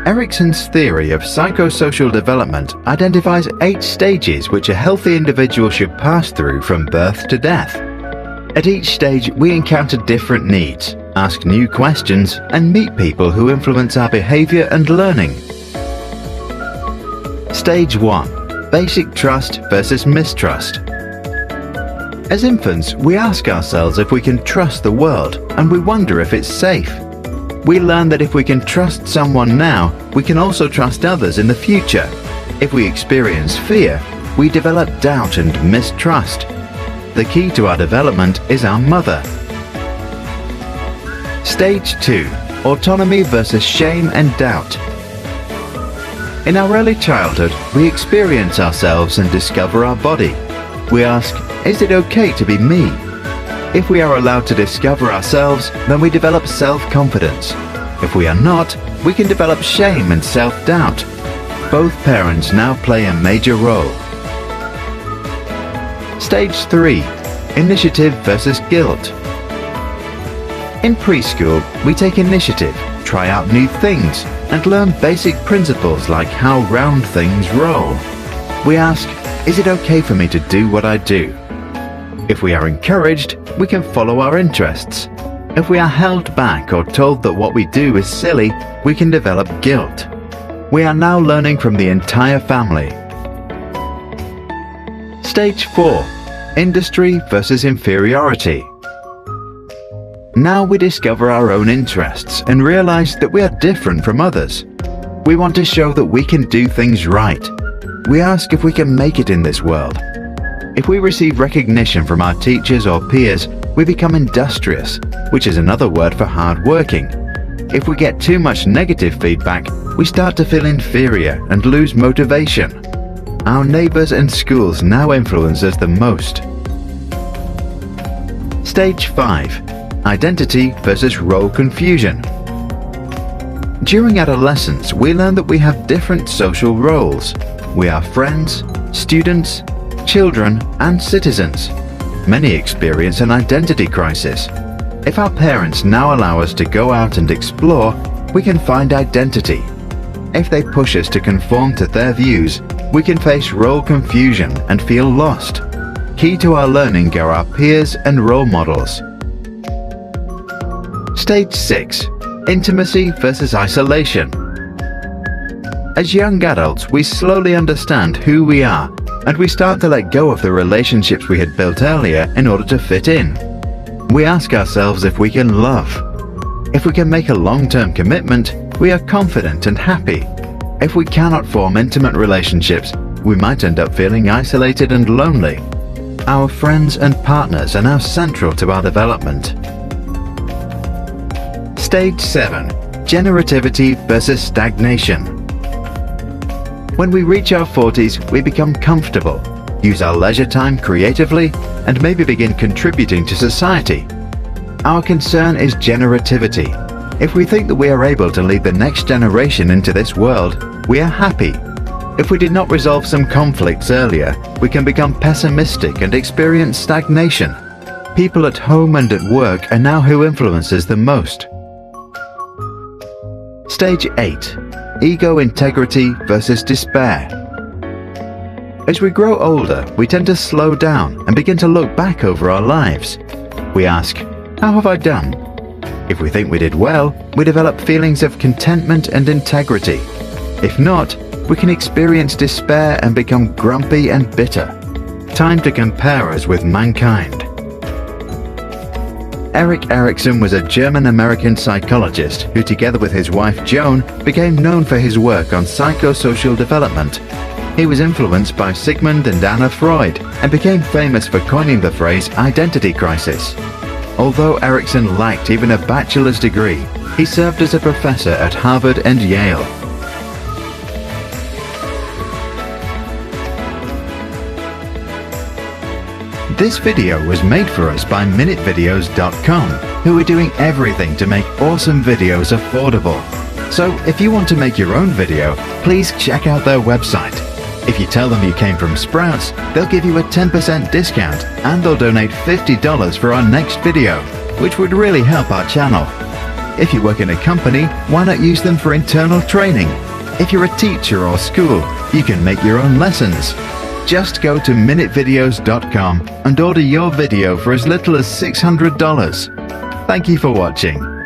Erikson's theory of psychosocial development identifies 8 stages which a healthy individual should pass through from birth to death. At each stage, we encounter different needs, ask new questions, and meet people who influence our behavior and learning. Stage 1. Basic trust versus mistrust. As infants, we ask ourselves if we can trust the world, and we wonder if it's safe. We learn that if we can trust someone now, we can also trust others in the future. If we experience fear, we develop doubt and mistrust. The key to our development is our mother. Stage 2. Autonomy versus shame and doubt. In our early childhood, we experience ourselves and discover our body. We ask, is it okay to be me? If we are allowed to discover ourselves, then we develop self-confidence. If we are not, we can develop shame and self-doubt. Both parents now play a major role. Stage 3. Initiative versus guilt. In preschool, we take initiative, try out new things, and learn basic principles like how round things roll. We ask, is it okay for me to do what I do? If we are encouraged, we can follow our interests. If we are held back or told that what we do is silly, we can develop guilt. We are now learning from the entire family. Stage 4. Industry versus inferiority. Now we discover our own interests and realize that we are different from others. We want to show that we can do things right. We ask if we can make it in this world. If we receive recognition from our teachers or peers, we become industrious, which is another word for hard-working. If we get too much negative feedback, we start to feel inferior and lose motivation. Our neighbors and schools now influence us the most. Stage 5. Identity versus role confusion. During adolescence, we learn that we have different social roles. We are friends, students, children, and citizens. Many experience an identity crisis. If our parents now allow us to go out and explore, we can find identity. If they push us to conform to their views, we can face role confusion and feel lost. Key to our learning are our peers and role models. Stage 6. Intimacy versus isolation. As young adults, we slowly understand who we are, and we start to let go of the relationships we had built earlier in order to fit in. We ask ourselves if we can love. If we can make a long-term commitment, we are confident and happy. If we cannot form intimate relationships, we might end up feeling isolated and lonely. Our friends and partners are now central to our development. Stage 7. Generativity versus stagnation. When we reach our 40s, we become comfortable, use our leisure time creatively, and maybe begin contributing to society. Our concern is generativity. If we think that we are able to lead the next generation into this world, we are happy. If we did not resolve some conflicts earlier, we can become pessimistic and experience stagnation. People at home and at work are now who influences the most. Stage 8. Ego integrity versus despair. As we grow older, we tend to slow down and begin to look back over our lives. We ask, how have I done? If we think we did well, we develop feelings of contentment and integrity. If not, we can experience despair and become grumpy and bitter. Time to compare us with mankind. Erikson was a German-American psychologist who, together with his wife Joan, became known for his work on psychosocial development. He was influenced by Sigmund and Anna Freud and became famous for coining the phrase identity crisis. Although Erikson lacked even a bachelor's degree, he served as a professor at Harvard and Yale. This video was made for us by MinuteVideos.com, who are doing everything to make awesome videos affordable. So if you want to make your own video, please check out their website. If you tell them you came from Sprouts, they'll give you a 10% discount and they'll donate $50 for our next video, which would really help our channel. If you work in a company, why not use them for internal training? If you're a teacher or school, you can make your own lessons. Just go to minutevideos.com and order your video for as little as $600. Thank you for watching.